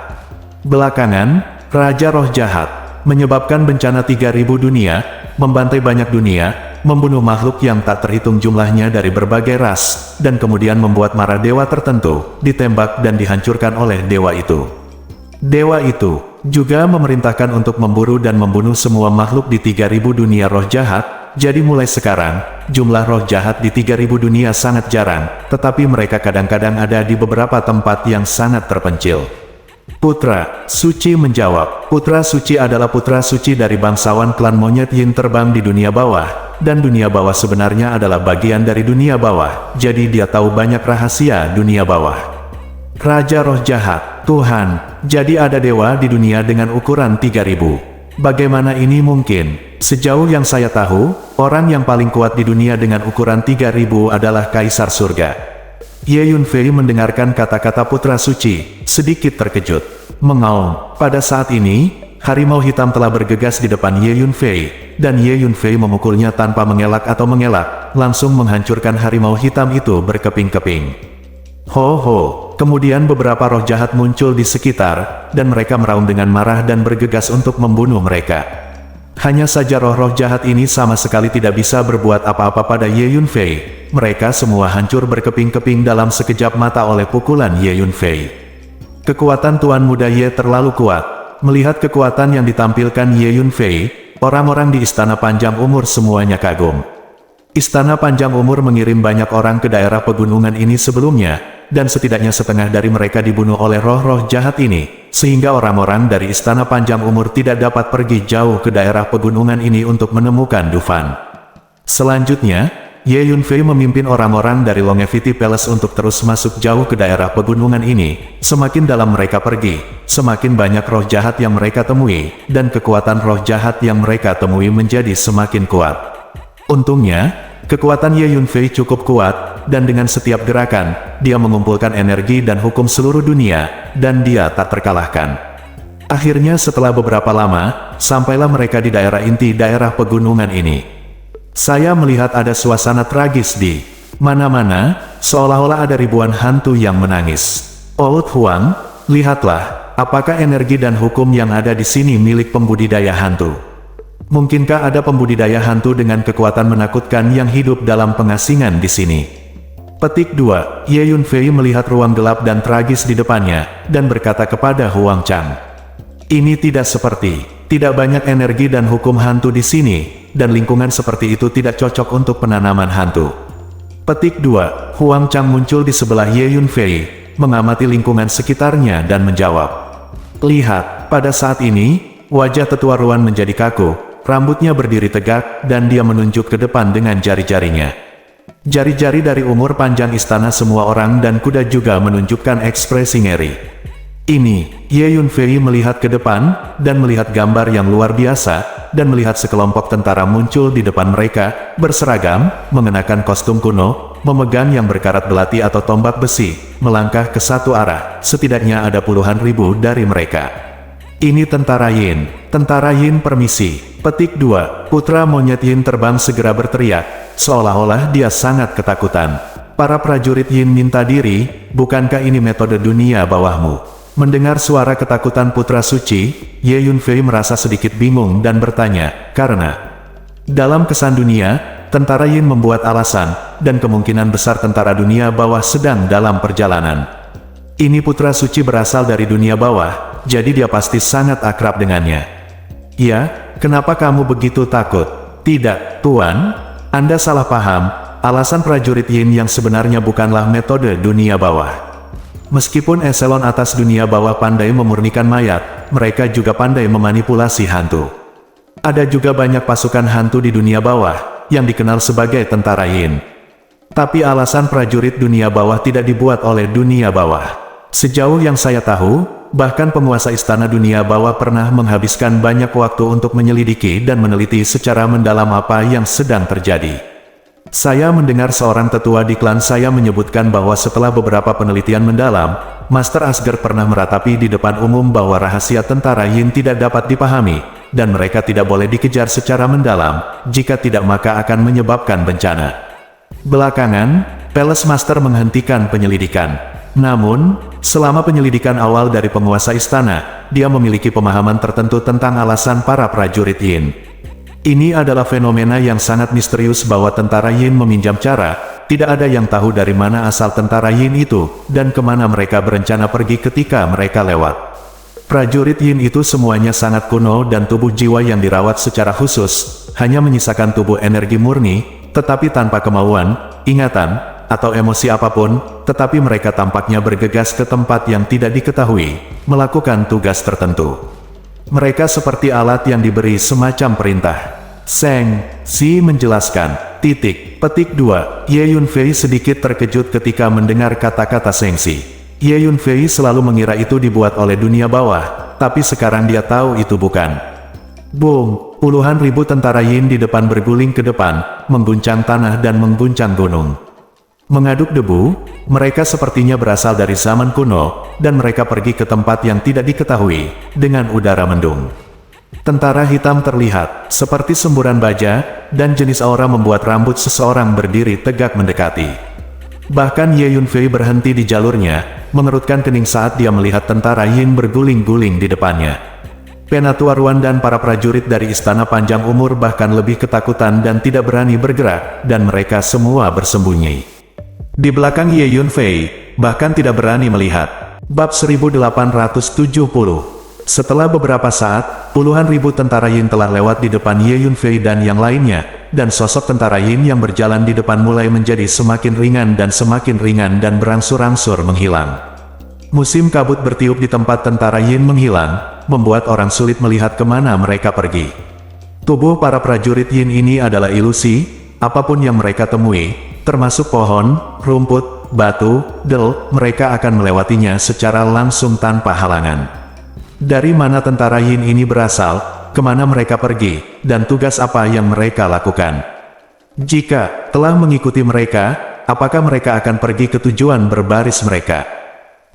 Belakangan, Raja Roh Jahat menyebabkan bencana 3000 dunia, membantai banyak dunia, membunuh makhluk yang tak terhitung jumlahnya dari berbagai ras, dan kemudian membuat marah dewa tertentu, ditembak dan dihancurkan oleh dewa itu. Dewa itu juga memerintahkan untuk memburu dan membunuh semua makhluk di 3000 dunia roh jahat. Jadi mulai sekarang, jumlah roh jahat di 3000 dunia sangat jarang, tetapi mereka kadang-kadang ada di beberapa tempat yang sangat terpencil. Putra Suci menjawab. Putra Suci adalah putra suci dari bangsawan klan monyet Yin terbang di dunia bawah, dan dunia bawah sebenarnya adalah bagian dari dunia bawah, jadi dia tahu banyak rahasia dunia bawah. Raja Roh Jahat, Tuhan, jadi ada dewa di dunia dengan ukuran 3000. Bagaimana ini mungkin? Sejauh yang saya tahu, orang yang paling kuat di dunia dengan ukuran 3000 adalah Kaisar Surga. Ye Yunfei mendengarkan kata-kata Putra Suci, sedikit terkejut. Mengaum. Pada saat ini, harimau hitam telah bergegas di depan Ye Yunfei, dan Ye Yunfei memukulnya tanpa mengelak atau mengelak, langsung menghancurkan harimau hitam itu berkeping-keping. Ho ho! Kemudian beberapa roh jahat muncul di sekitar, dan mereka meraung dengan marah dan bergegas untuk membunuh mereka. Hanya saja roh-roh jahat ini sama sekali tidak bisa berbuat apa-apa pada Ye Yunfei. Mereka semua hancur berkeping-keping dalam sekejap mata oleh pukulan Ye Yunfei. Kekuatan Tuan Muda Ye terlalu kuat. Melihat kekuatan yang ditampilkan Ye Yunfei, orang-orang di Istana Panjang Umur semuanya kagum. Istana Panjang Umur mengirim banyak orang ke daerah pegunungan ini sebelumnya, dan setidaknya setengah dari mereka dibunuh oleh roh-roh jahat ini, sehingga orang-orang dari Istana Panjang Umur tidak dapat pergi jauh ke daerah pegunungan ini untuk menemukan Dufan. Selanjutnya, Ye Yunfei memimpin orang-orang dari Longevity Palace untuk terus masuk jauh ke daerah pegunungan ini. Semakin dalam mereka pergi, semakin banyak roh jahat yang mereka temui, dan kekuatan roh jahat yang mereka temui menjadi semakin kuat. Untungnya, kekuatan Ye Yunfei cukup kuat, dan dengan setiap gerakan, dia mengumpulkan energi dan hukum seluruh dunia, dan dia tak terkalahkan. Akhirnya setelah beberapa lama, sampailah mereka di daerah inti daerah pegunungan ini. Saya melihat ada suasana tragis di mana-mana, seolah-olah ada ribuan hantu yang menangis. Old Huang, lihatlah, apakah energi dan hukum yang ada di sini milik pembudidaya hantu? Mungkinkah ada pembudidaya hantu dengan kekuatan menakutkan yang hidup dalam pengasingan di sini? Petik 2. Ye Yunfei melihat ruang gelap dan tragis di depannya, dan berkata kepada Huang Chang. Ini tidak banyak energi dan hukum hantu di sini, dan lingkungan seperti itu tidak cocok untuk penanaman hantu. Petik 2. Huang Chang muncul di sebelah Ye Yunfei, mengamati lingkungan sekitarnya dan menjawab. Lihat, pada saat ini, wajah tetua Ruan menjadi kaku, rambutnya berdiri tegak, dan dia menunjuk ke depan dengan jari-jarinya. Jari-jari dari umur panjang istana semua orang dan kuda juga menunjukkan ekspresi ngeri. Ini, Ye Yunfei melihat ke depan, dan melihat gambar yang luar biasa, dan melihat sekelompok tentara muncul di depan mereka, berseragam, mengenakan kostum kuno, memegang yang berkarat belati atau tombak besi, melangkah ke satu arah, setidaknya ada puluhan ribu dari mereka. Ini tentara Yin. Tentara Yin permisi. Petik 2. Putra monyet Yin terbang segera berteriak, seolah-olah dia sangat ketakutan. Para prajurit Yin minta diri, bukankah ini metode dunia bawahmu? Mendengar suara ketakutan putra suci, Ye Yunfei merasa sedikit bingung dan bertanya, karena dalam kesan dunia, tentara Yin membuat alasan, dan kemungkinan besar tentara dunia bawah sedang dalam perjalanan. Ini putra suci berasal dari dunia bawah, jadi dia pasti sangat akrab dengannya. Ya, kenapa kamu begitu takut? Tidak, Tuan, Anda salah paham, alasan prajurit Yin yang sebenarnya bukanlah metode dunia bawah. Meskipun eselon atas dunia bawah pandai memurnikan mayat, mereka juga pandai memanipulasi hantu. Ada juga banyak pasukan hantu di dunia bawah, yang dikenal sebagai tentara Yin. Tapi alasan prajurit dunia bawah tidak dibuat oleh dunia bawah. Sejauh yang saya tahu, bahkan penguasa istana dunia bawah pernah menghabiskan banyak waktu untuk menyelidiki dan meneliti secara mendalam apa yang sedang terjadi. Saya mendengar seorang tetua di klan saya menyebutkan bahwa setelah beberapa penelitian mendalam, Master Asger pernah meratapi di depan umum bahwa rahasia tentara Yin tidak dapat dipahami, dan mereka tidak boleh dikejar secara mendalam, jika tidak maka akan menyebabkan bencana. Belakangan, Palace Master menghentikan penyelidikan. Namun, selama penyelidikan awal dari penguasa istana, dia memiliki pemahaman tertentu tentang alasan para prajurit Yin. Ini adalah fenomena yang sangat misterius bahwa tentara Yin meminjam cara, tidak ada yang tahu dari mana asal tentara Yin itu, dan kemana mereka berencana pergi ketika mereka lewat. Prajurit Yin itu semuanya sangat kuno dan tubuh jiwa yang dirawat secara khusus, hanya menyisakan tubuh energi murni, tetapi tanpa kemauan, ingatan, atau emosi apapun, tetapi mereka tampaknya bergegas ke tempat yang tidak diketahui, melakukan tugas tertentu. Mereka seperti alat yang diberi semacam perintah. Seng Si menjelaskan. Petik 2. Ye Yunfei sedikit terkejut ketika mendengar kata-kata Seng Si. Ye Yunfei selalu mengira itu dibuat oleh dunia bawah, tapi sekarang dia tahu itu bukan. Boom! Puluhan ribu tentara Yin di depan berguling ke depan, mengguncang tanah dan mengguncang gunung. Mengaduk debu, mereka sepertinya berasal dari zaman kuno, dan mereka pergi ke tempat yang tidak diketahui, dengan udara mendung. Tentara hitam terlihat, seperti semburan baja, dan jenis aura membuat rambut seseorang berdiri tegak mendekati. Bahkan Ye Yunfei berhenti di jalurnya, mengerutkan kening saat dia melihat tentara Yin berguling-guling di depannya. Penatua Ruan dan para prajurit dari Istana Panjang Umur bahkan lebih ketakutan dan tidak berani bergerak, dan mereka semua bersembunyi. Di belakang Ye Yunfei, bahkan tidak berani melihat. Bab 1870. Setelah beberapa saat, puluhan ribu tentara Yin telah lewat di depan Ye Yunfei dan yang lainnya, dan sosok tentara Yin yang berjalan di depan mulai menjadi semakin ringan dan berangsur-angsur menghilang. Musim kabut bertiup di tempat tentara Yin menghilang, membuat orang sulit melihat kemana mereka pergi. Tubuh para prajurit Yin ini adalah ilusi, apapun yang mereka temui, termasuk pohon, rumput, batu, mereka akan melewatinya secara langsung tanpa halangan. Dari mana tentara Yin ini berasal, kemana mereka pergi, dan tugas apa yang mereka lakukan? Jika telah mengikuti mereka, apakah mereka akan pergi ke tujuan berbaris mereka?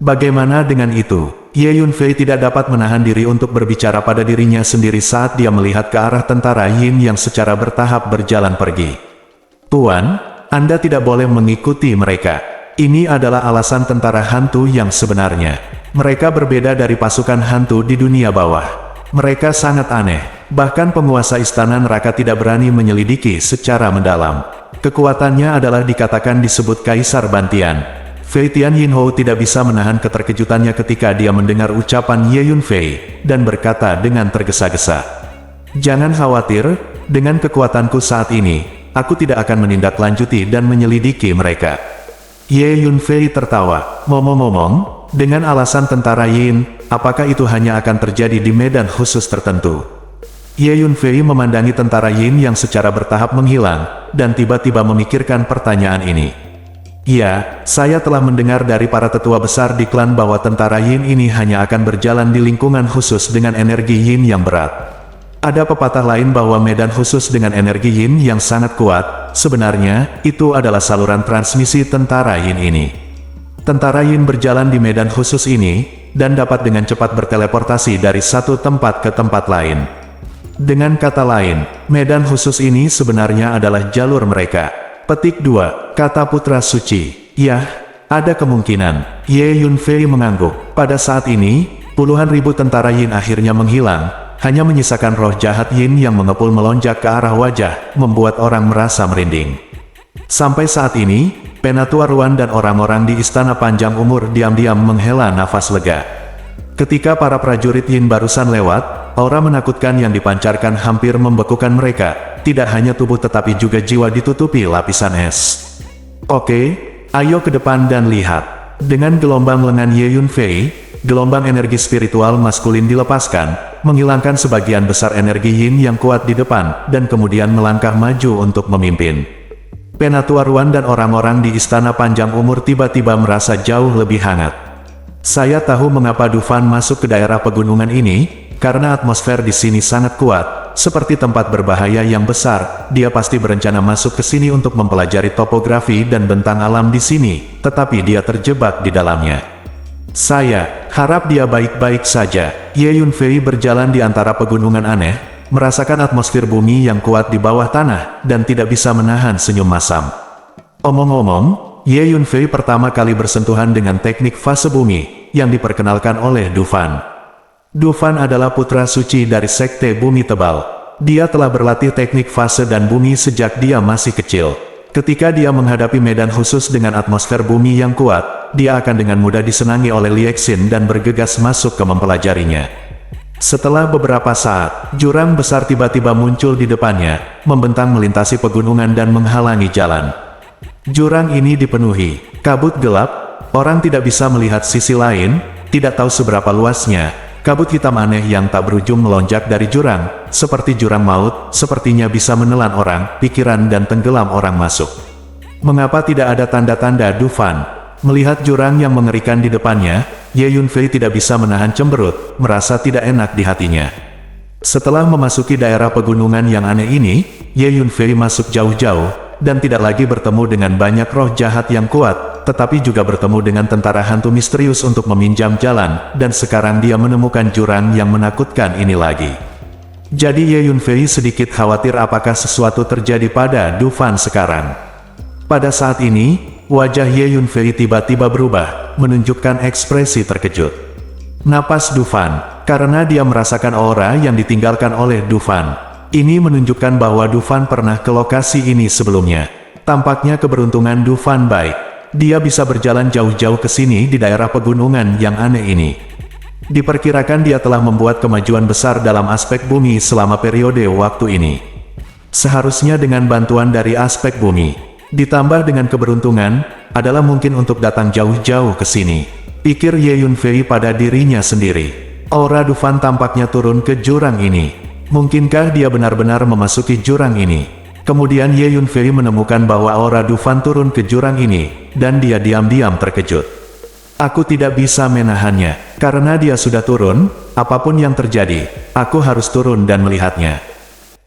Bagaimana dengan itu? Ye Yunfei tidak dapat menahan diri untuk berbicara pada dirinya sendiri saat dia melihat ke arah tentara Yin yang secara bertahap berjalan pergi. Tuan, Anda tidak boleh mengikuti mereka. Ini adalah alasan tentara hantu yang sebenarnya. Mereka berbeda dari pasukan hantu di dunia bawah. Mereka sangat aneh. Bahkan penguasa istana neraka tidak berani menyelidiki secara mendalam. Kekuatannya adalah dikatakan disebut Kaisar Bantian. Fei Tian Yinhou tidak bisa menahan keterkejutannya ketika dia mendengar ucapan Ye Yunfei, dan berkata dengan tergesa-gesa, "Jangan khawatir, dengan kekuatanku saat ini, aku tidak akan menindaklanjuti dan menyelidiki mereka." Ye Yunfei tertawa. Ngomong-ngomong, dengan alasan tentara Yin, apakah itu hanya akan terjadi di medan khusus tertentu? Ye Yunfei memandangi tentara Yin yang secara bertahap menghilang, dan tiba-tiba memikirkan pertanyaan ini. Ya, saya telah mendengar dari para tetua besar di klan bahwa tentara Yin ini hanya akan berjalan di lingkungan khusus dengan energi Yin yang berat. Ada pepatah lain bahwa medan khusus dengan energi Yin yang sangat kuat, sebenarnya, itu adalah saluran transmisi tentara Yin ini. Tentara Yin berjalan di medan khusus ini, dan dapat dengan cepat berteleportasi dari satu tempat ke tempat lain. Dengan kata lain, medan khusus ini sebenarnya adalah jalur mereka. Petik 2, kata Putra Suci. Yah, ada kemungkinan. Ye Yunfei mengangguk. Pada saat ini, puluhan ribu tentara Yin akhirnya menghilang, hanya menyisakan roh jahat Yin yang mengepul melonjak ke arah wajah, membuat orang merasa merinding. Sampai saat ini, Penatua Ruan dan orang-orang di Istana Panjang Umur diam-diam menghela nafas lega. Ketika para prajurit Yin barusan lewat, aura menakutkan yang dipancarkan hampir membekukan mereka. Tidak hanya tubuh tetapi juga jiwa ditutupi lapisan es. Oke, ayo ke depan dan lihat. Dengan gelombang lengan Ye Yunfei, gelombang energi spiritual maskulin dilepaskan, menghilangkan sebagian besar energi Yin yang kuat di depan, dan kemudian melangkah maju untuk memimpin. Penatua Ruan dan orang-orang di Istana Panjang Umur tiba-tiba merasa jauh lebih hangat. Saya tahu mengapa Dufan masuk ke daerah pegunungan ini, karena atmosfer di sini sangat kuat, seperti tempat berbahaya yang besar. Dia pasti berencana masuk ke sini untuk mempelajari topografi dan bentang alam di sini, tetapi dia terjebak di dalamnya. Saya harap dia baik-baik saja. Ye Yunfei berjalan di antara pegunungan aneh, merasakan atmosfer bumi yang kuat di bawah tanah, dan tidak bisa menahan senyum masam. Omong-omong, Ye Yunfei pertama kali bersentuhan dengan teknik fase bumi, yang diperkenalkan oleh Dufan. Dufan adalah putra suci dari Sekte Bumi Tebal. Dia telah berlatih teknik fase dan bumi sejak dia masih kecil. Ketika dia menghadapi medan khusus dengan atmosfer bumi yang kuat, dia akan dengan mudah disenangi oleh Liexin dan bergegas masuk ke mempelajarinya. Setelah beberapa saat, jurang besar tiba-tiba muncul di depannya, membentang melintasi pegunungan dan menghalangi jalan. Jurang ini dipenuhi kabut gelap, orang tidak bisa melihat sisi lain, tidak tahu seberapa luasnya. Kabut hitam aneh yang tak berujung melonjak dari jurang, seperti jurang maut, sepertinya bisa menelan orang, pikiran dan tenggelam orang masuk. Mengapa tidak ada tanda-tanda Dufan? Melihat jurang yang mengerikan di depannya, Ye Yunfei tidak bisa menahan cemberut, merasa tidak enak di hatinya. Setelah memasuki daerah pegunungan yang aneh ini, Ye Yunfei masuk jauh-jauh, dan tidak lagi bertemu dengan banyak roh jahat yang kuat, tetapi juga bertemu dengan tentara hantu misterius untuk meminjam jalan, dan sekarang dia menemukan jurang yang menakutkan ini lagi. Jadi Ye Yunfei sedikit khawatir apakah sesuatu terjadi pada Dufan sekarang. Pada saat ini, wajah Ye Yunfei tiba-tiba berubah, menunjukkan ekspresi terkejut. Napas Dufan, karena dia merasakan aura yang ditinggalkan oleh Dufan. Ini menunjukkan bahwa Dufan pernah ke lokasi ini sebelumnya. Tampaknya keberuntungan Dufan baik. Dia bisa berjalan jauh-jauh ke sini di daerah pegunungan yang aneh ini. Diperkirakan dia telah membuat kemajuan besar dalam aspek bumi selama periode waktu ini. Seharusnya dengan bantuan dari aspek bumi, ditambah dengan keberuntungan, adalah mungkin untuk datang jauh-jauh ke sini. Pikir Ye Yunfei pada dirinya sendiri. Aura Dufan tampaknya turun ke jurang ini. Mungkinkah dia benar-benar memasuki jurang ini? Kemudian Ye Yunfei menemukan bahwa aura Dufan turun ke jurang ini, dan dia diam-diam terkejut. Aku tidak bisa menahannya, karena dia sudah turun, apapun yang terjadi, aku harus turun dan melihatnya.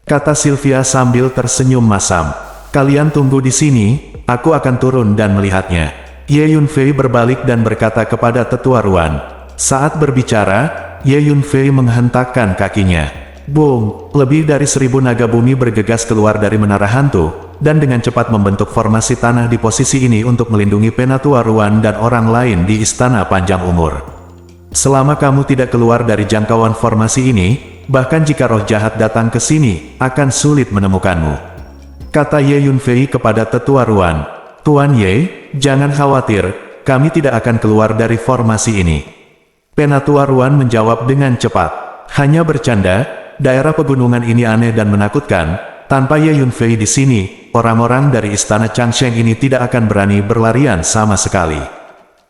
Kata Sylvia sambil tersenyum masam. Kalian tunggu di sini, aku akan turun dan melihatnya. Ye Yunfei berbalik dan berkata kepada Tetua Ruan. Saat berbicara, Ye Yunfei menghentakkan kakinya. Boom! Lebih dari 1000 naga bumi bergegas keluar dari menara hantu, dan dengan cepat membentuk formasi tanah di posisi ini untuk melindungi Penatua Ruan dan orang lain di Istana Panjang Umur. Selama kamu tidak keluar dari jangkauan formasi ini, bahkan jika roh jahat datang ke sini, akan sulit menemukanmu. Kata Ye Yunfei kepada Tetua Ruan. Tuan Ye, jangan khawatir, kami tidak akan keluar dari formasi ini. Penatua Ruan menjawab dengan cepat. Hanya bercanda. Daerah pegunungan ini aneh dan menakutkan. Tanpa Ye Yunfei di sini, orang-orang dari Istana Changsheng ini tidak akan berani berlarian sama sekali.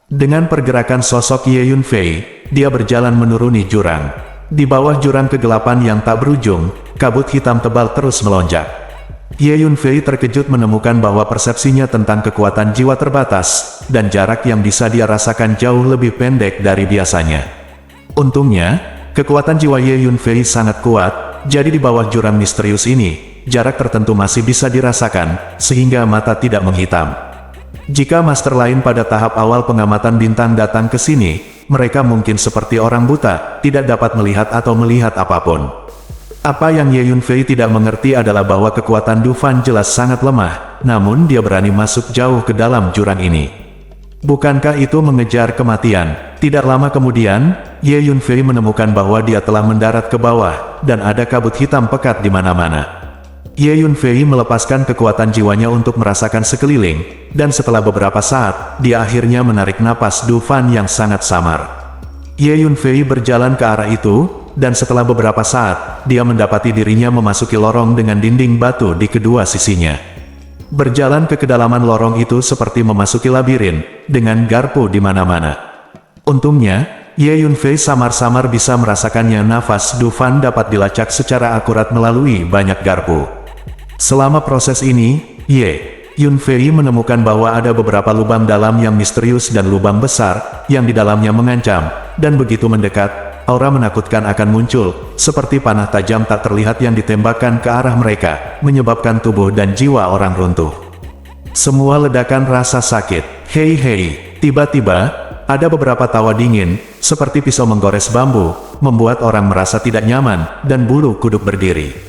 Dengan pergerakan sosok Ye Yunfei, dia berjalan menuruni jurang. Di bawah jurang kegelapan yang tak berujung, kabut hitam tebal terus melonjak. Ye Yunfei terkejut menemukan bahwa persepsinya tentang kekuatan jiwa terbatas, dan jarak yang bisa dia rasakan jauh lebih pendek dari biasanya. Untungnya, kekuatan jiwa Ye Yunfei sangat kuat, jadi di bawah jurang misterius ini, jarak tertentu masih bisa dirasakan, sehingga mata tidak menghitam. Jika master lain pada tahap awal pengamatan bintang datang ke sini, mereka mungkin seperti orang buta, tidak dapat melihat atau melihat apapun. Apa yang Ye Yunfei tidak mengerti adalah bahwa kekuatan Dufan jelas sangat lemah, namun dia berani masuk jauh ke dalam jurang ini. Bukankah itu mengejar kematian? Tidak lama kemudian, Ye Yunfei menemukan bahwa dia telah mendarat ke bawah, dan ada kabut hitam pekat di mana-mana. Ye Yunfei melepaskan kekuatan jiwanya untuk merasakan sekeliling, dan setelah beberapa saat, dia akhirnya menarik napas Dufan yang sangat samar. Ye Yunfei berjalan ke arah itu, dan setelah beberapa saat, dia mendapati dirinya memasuki lorong dengan dinding batu di kedua sisinya. Berjalan ke kedalaman lorong itu seperti memasuki labirin, dengan garpu di mana-mana. Untungnya, Ye Yunfei samar-samar bisa merasakannya. Nafas Dufan dapat dilacak secara akurat melalui banyak garpu. Selama proses ini, Ye Yunfei menemukan bahwa ada beberapa lubang dalam yang misterius dan lubang besar, yang di dalamnya mengancam, dan begitu mendekat, aura menakutkan akan muncul, seperti panah tajam tak terlihat yang ditembakkan ke arah mereka, menyebabkan tubuh dan jiwa orang runtuh. Semua ledakan rasa sakit. Hei, tiba-tiba, ada beberapa tawa dingin, seperti pisau menggores bambu, membuat orang merasa tidak nyaman, dan bulu kuduk berdiri.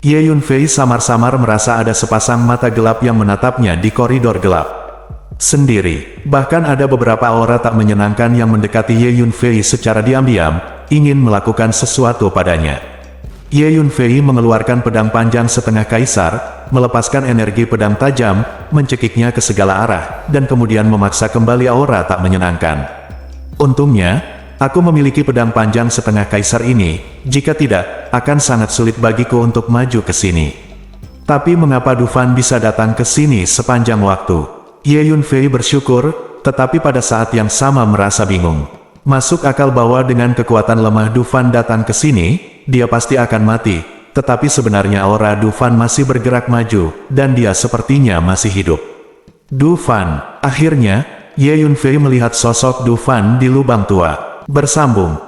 Ye Yunfei samar-samar merasa ada sepasang mata gelap yang menatapnya di koridor gelap. Sendiri, bahkan ada beberapa aura tak menyenangkan yang mendekati Ye Yunfei secara diam-diam, ingin melakukan sesuatu padanya. Ye Yunfei mengeluarkan pedang panjang setengah kaisar, melepaskan energi pedang tajam, mencekiknya ke segala arah, dan kemudian memaksa kembali aura tak menyenangkan. Untungnya, aku memiliki pedang panjang setengah kaisar ini, jika tidak, akan sangat sulit bagiku untuk maju ke sini. Tapi mengapa Dufan bisa datang ke sini sepanjang waktu? Ye Yunfei bersyukur, tetapi pada saat yang sama merasa bingung. Masuk akal bahwa dengan kekuatan lemah Dufan datang ke sini, dia pasti akan mati, tetapi sebenarnya aura Dufan masih bergerak maju, dan dia sepertinya masih hidup. Dufan. Akhirnya, Ye Yunfei melihat sosok Dufan di lubang tua. Bersambung.